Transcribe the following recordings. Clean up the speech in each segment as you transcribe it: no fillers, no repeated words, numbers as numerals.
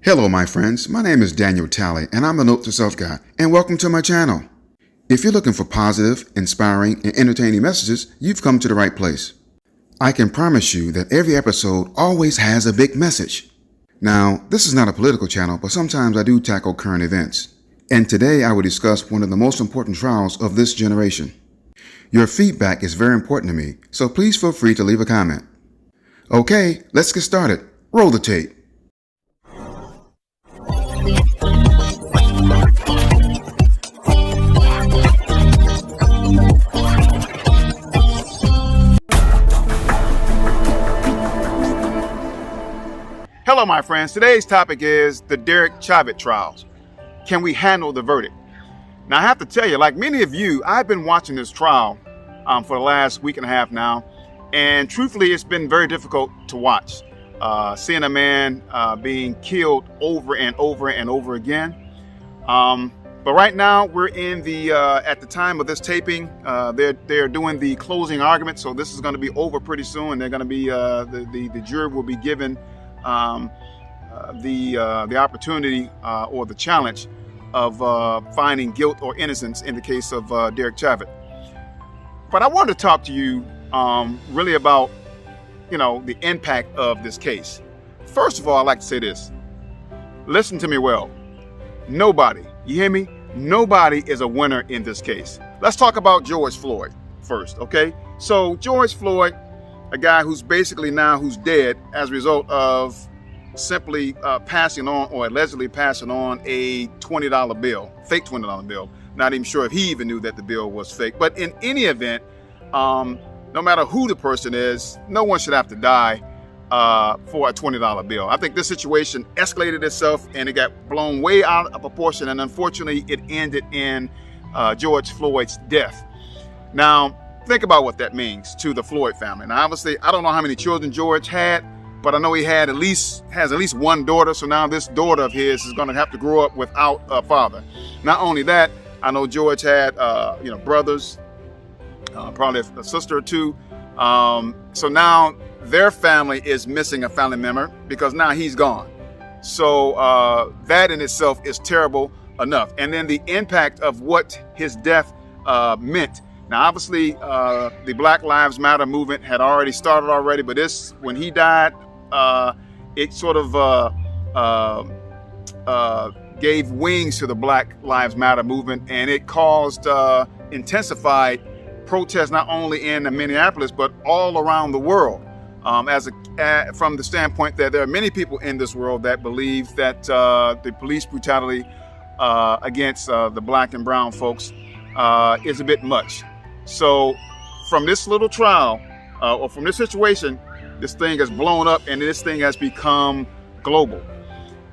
Hello my friends, my name is Daniel Talley and I'm a Note to Self guy, and welcome to my channel. If you're looking for positive, inspiring, and entertaining messages, you've come to the right place. I can promise you that every episode always has a big message. Now, this is not a political channel, but sometimes I do tackle current events. And today I will discuss one of the most important trials of this generation. Your feedback is very important to me, so please feel free to leave a comment. Okay, let's get started. Roll the tape. Hello, my friends. Today's topic is the Derek Chauvin trials. Can we handle the verdict? Now, I have to tell you, like many of you, I've been watching this trial for the last week and a half now, and truthfully, it's been very difficult to watch. Seeing a man being killed over and over and over again. But right now, we're in the at the time of this taping, they're doing the closing argument, so this is going to be over pretty soon. They're going to be the jury will be given the opportunity or the challenge of finding guilt or innocence in the case of Derek Chauvin. But I wanted to talk to you really about, the impact of this case. First of all, I'd like to say this. Listen to me well. Nobody, you hear me? Nobody is a winner in this case. Let's talk about George Floyd first, okay? So George Floyd, a guy who's basically now who's dead as a result of simply passing on or allegedly passing on a $20 bill, fake $20 bill. Not even sure if he even knew that the bill was fake. But in any event, no matter who the person is, no one should have to die for a $20 bill. I think this situation escalated itself and it got blown way out of proportion. And unfortunately, it ended in George Floyd's death. Now, think about what that means to the Floyd family. Now, obviously, I don't know how many children George had, but I know he has at least one daughter. So now this daughter of his is going to have to grow up without a father. Not only that, I know George had, brothers, probably a sister or two. So now their family is missing a family member because now he's gone. So that in itself is terrible enough. And then the impact of what his death meant. Now, obviously, the Black Lives Matter movement had already started already, but when he died, it sort of gave wings to the Black Lives Matter movement, and it caused intensified protests not only in Minneapolis but all around the world. From the standpoint that there are many people in this world that believe that the police brutality against the black and brown folks is a bit much. So from this little trial or from this situation, this thing has blown up and this thing has become global.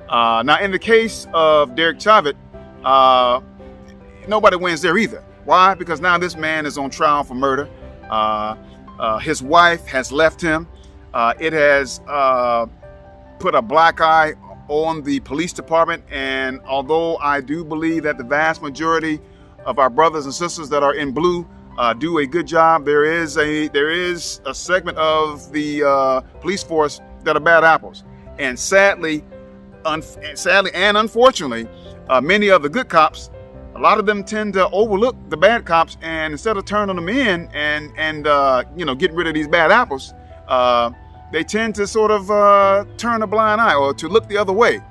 Now, in the case of Derek Chauvin, nobody wins there either. Why? Because now this man is on trial for murder. His wife has left him. It has put a black eye on the police department. And although I do believe that the vast majority of our brothers and sisters that are in blue do a good job, there is a segment of the police force that are bad apples. And sadly and unfortunately, many of the good cops, a lot of them tend to overlook the bad cops, and instead of turning them in and getting rid of these bad apples, they tend to sort of turn a blind eye or to look the other way,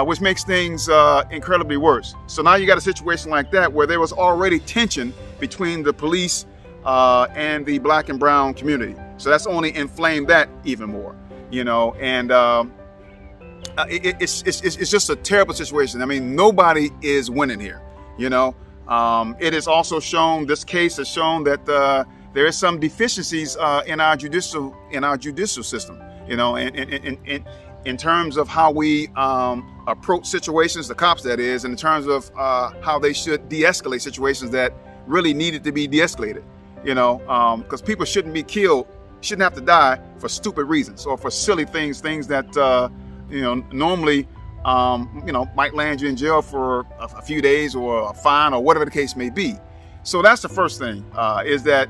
which makes things incredibly worse. So now you got a situation like that where there was already tension between the police and the black and brown community. So that's only inflamed that even more, and it's just a terrible situation. I mean, nobody is winning here. It is also shown, this case has shown that there is some deficiencies in our judicial system, in terms of how we approach situations, the cops that is, and in terms of how they should de-escalate situations that really needed to be de-escalated, because people shouldn't be killed, shouldn't have to die for stupid reasons or for silly things that, normally might land you in jail for a few days or a fine or whatever the case may be. So that's the first thing, is that,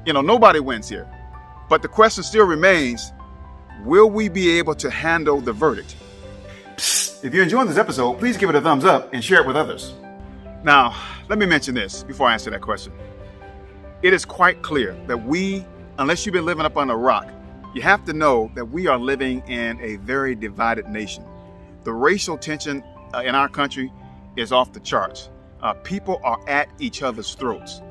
nobody wins here. But the question still remains, will we be able to handle the verdict? Psst. If you're enjoying this episode, please give it a thumbs up and share it with others. Now, let me mention this before I answer that question. It is quite clear that unless you've been living up on a rock, you have to know that we are living in a very divided nation. The racial tension in our country is off the charts. People are at each other's throats.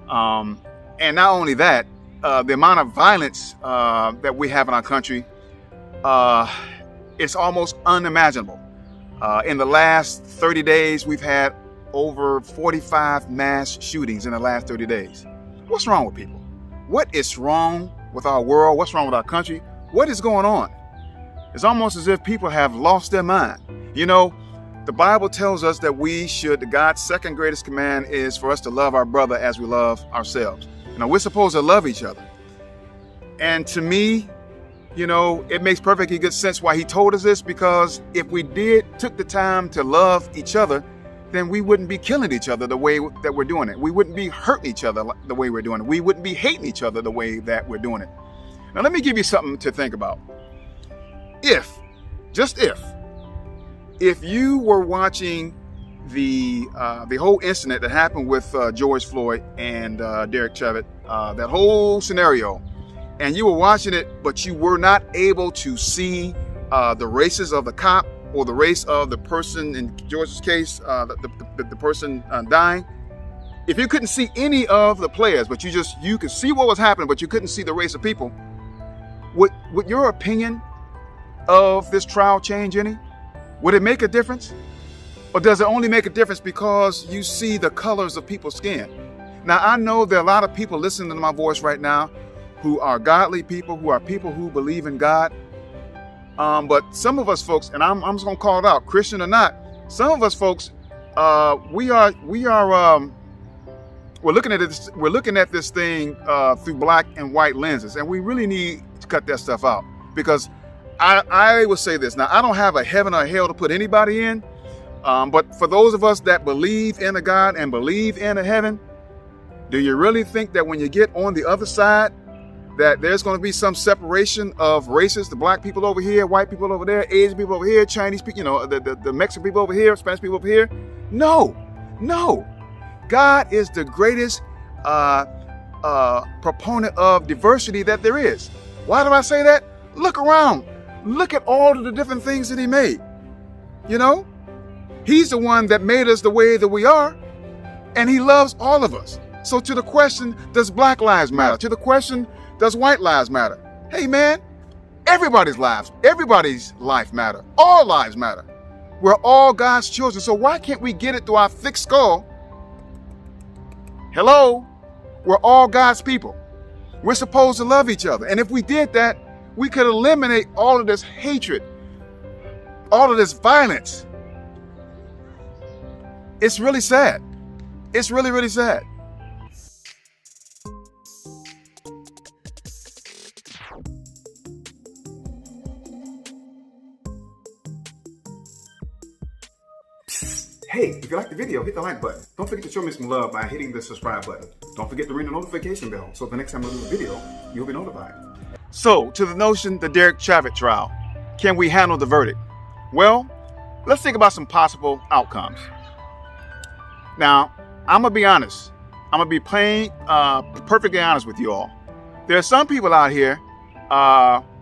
And not only that, the amount of violence that we have in our country is almost unimaginable. In the last 30 days, we've had over 45 mass shootings in the last 30 days. What's wrong with people? What is wrong with our world? What's wrong with our country? What is going on? It's almost as if people have lost their mind. You know, the Bible tells us that God's second greatest command is for us to love our brother as we love ourselves. Now, we're supposed to love each other. And to me, you know, it makes perfectly good sense why he told us this, because if we took the time to love each other, then we wouldn't be killing each other the way that we're doing it. We wouldn't be hurting each other the way we're doing it. We wouldn't be hating each other the way that we're doing it. Now, let me give you something to think about. If you were watching the whole incident that happened with George Floyd and Derek Chauvin, that whole scenario, and you were watching it, but you were not able to see the races of the cop or the race of the person, in George's case, the person dying. If you couldn't see any of the players, but you could see what was happening, but you couldn't see the race of people, would your opinion of this trial change any? Would it make a difference? Or does it only make a difference because you see the colors of people's skin? Now, I know there are a lot of people listening to my voice right now who are godly people, who are people who believe in God. But some of us folks, and I'm just gonna call it out, Christian or not, some of us folks, we're looking at this thing through black and white lenses, and we really need to cut that stuff out. Because I would say this. Now, I don't have a heaven or hell to put anybody in, but for those of us that believe in a God and believe in a heaven, do you really think that when you get on the other side, that there's going to be some separation of races, the black people over here, white people over there, Asian people over here, Chinese people, the Mexican people over here, Spanish people over here? No. God is the greatest proponent of diversity that there is. Why do I say that? Look around. Look at all of the different things that he made. You know, he's the one that made us the way that we are, and he loves all of us. So to the question, does black lives matter? To the question, does white lives matter? Hey man, everybody's life matter. All lives matter. We're all God's children. So why can't we get it through our thick skull? Hello, we're all God's people. We're supposed to love each other. And if we did that, we could eliminate all of this hatred, all of this violence. It's really sad. It's really, really sad. Hey, if you like the video, hit the like button. Don't forget to show me some love by hitting the subscribe button. Don't forget to ring the notification bell so the next time I do a video, you'll be notified. So, to the notion, the Derek Chauvin trial, can we handle the verdict? Well, let's think about some possible outcomes. Now, I'm going to be honest. I'm going to be perfectly honest with you all. There are some people out here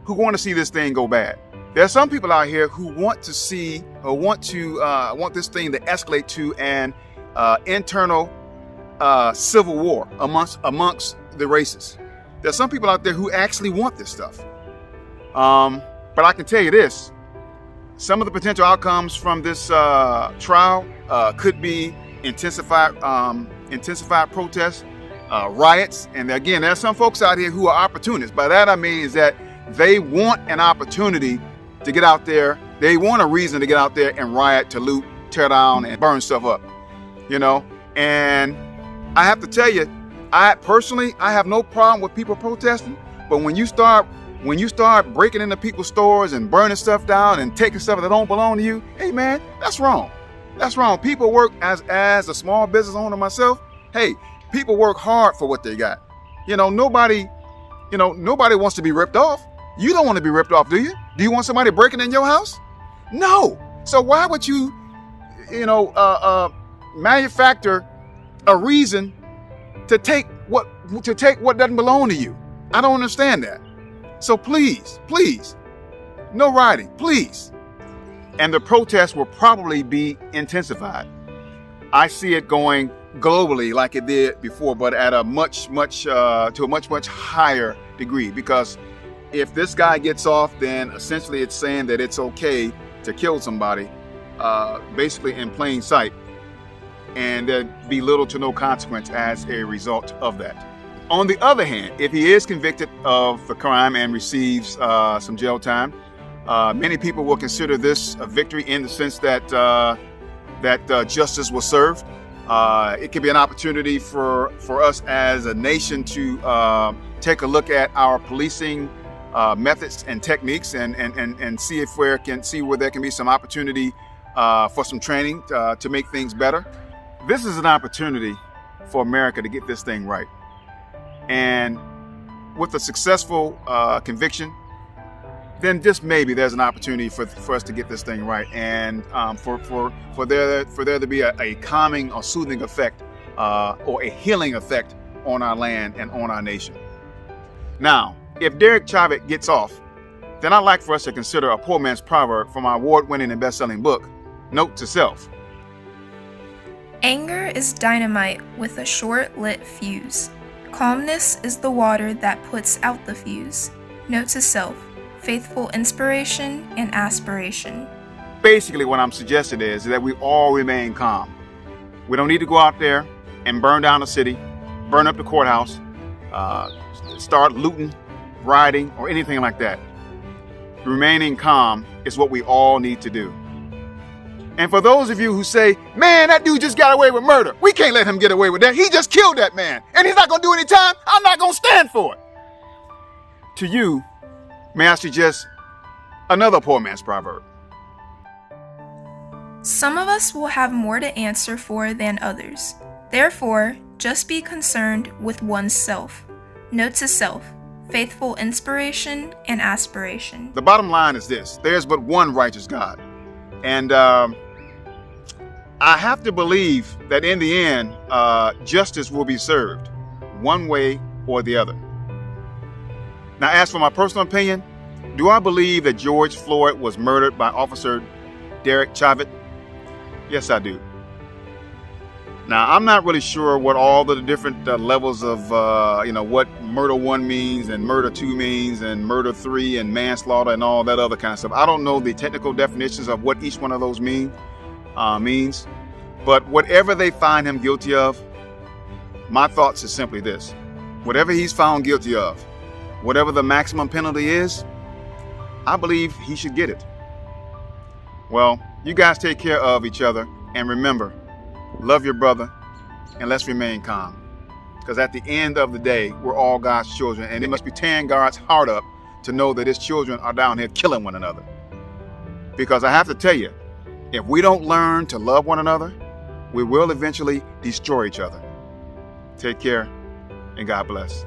who want to see this thing go bad. There are some people out here who want to see or want this thing to escalate to an internal civil war amongst the races. There are some people out there who actually want this stuff. But I can tell you this, some of the potential outcomes from this trial could be intensified protests, riots. And again, there are some folks out here who are opportunists. By that I mean is that they want an opportunity to get out there. They want a reason to get out there and riot, to loot, tear down, and burn stuff up. You know, and I have to tell you, I have no problem with people protesting, but when you start breaking into people's stores and burning stuff down and taking stuff that don't belong to you, hey man, that's wrong. That's wrong. People work as a small business owner myself. Hey, people work hard for what they got. Nobody wants to be ripped off. You don't want to be ripped off, do you? Do you want somebody breaking in your house? No. So why would you, manufacture a reason to take what doesn't belong to you? I don't understand that. So please, no rioting, please. And the protests will probably be intensified. I see it going globally like it did before, but at a much higher degree. Because if this guy gets off, then essentially it's saying that it's okay to kill somebody, basically in plain sight, and there'd be little to no consequence as a result of that. On the other hand, if he is convicted of the crime and receives some jail time, many people will consider this a victory in the sense that justice was served. It could be an opportunity for us as a nation to take a look at our policing methods and techniques and see if where there can be some opportunity for some training to make things better. This is an opportunity for America to get this thing right. And with a successful conviction, then just maybe there's an opportunity for us to get this thing right, and for there to be a calming or soothing effect or a healing effect on our land and on our nation. Now, if Derek Chauvin gets off, then I'd like for us to consider a poor man's proverb from our award-winning and best-selling book, Note to Self. Anger is dynamite with a short-lit fuse. Calmness is the water that puts out the fuse. Note to self, faithful inspiration and aspiration. Basically, what I'm suggesting is that we all remain calm. We don't need to go out there and burn down the city, burn up the courthouse, start looting, rioting, or anything like that. Remaining calm is what we all need to do. And for those of you who say, man, that dude just got away with murder, we can't let him get away with that. He just killed that man, and he's not going to do any time. I'm not going to stand for it. To you, may I suggest another poor man's proverb? Some of us will have more to answer for than others. Therefore, just be concerned with oneself. Note to self, faithful inspiration and aspiration. The bottom line is this: there's but one righteous God. And I have to believe that in the end, justice will be served one way or the other. Now, as for my personal opinion, do I believe that George Floyd was murdered by Officer Derek Chauvin? Yes, I do. Now, I'm not really sure what all the different levels of, what murder 1 means and murder 2 means and murder 3 and manslaughter and all that other kind of stuff. I don't know the technical definitions of what each one of those means. But whatever they find him guilty of, my thoughts is simply this: whatever he's found guilty of, whatever the maximum penalty is, I believe he should get it. Well, you guys take care of each other, and remember, love your brother, and let's remain calm. Because at the end of the day, we're all God's children, and it must be tearing God's heart up to know that his children are down here killing one another. Because I have to tell you, if we don't learn to love one another, we will eventually destroy each other. Take care, and God bless.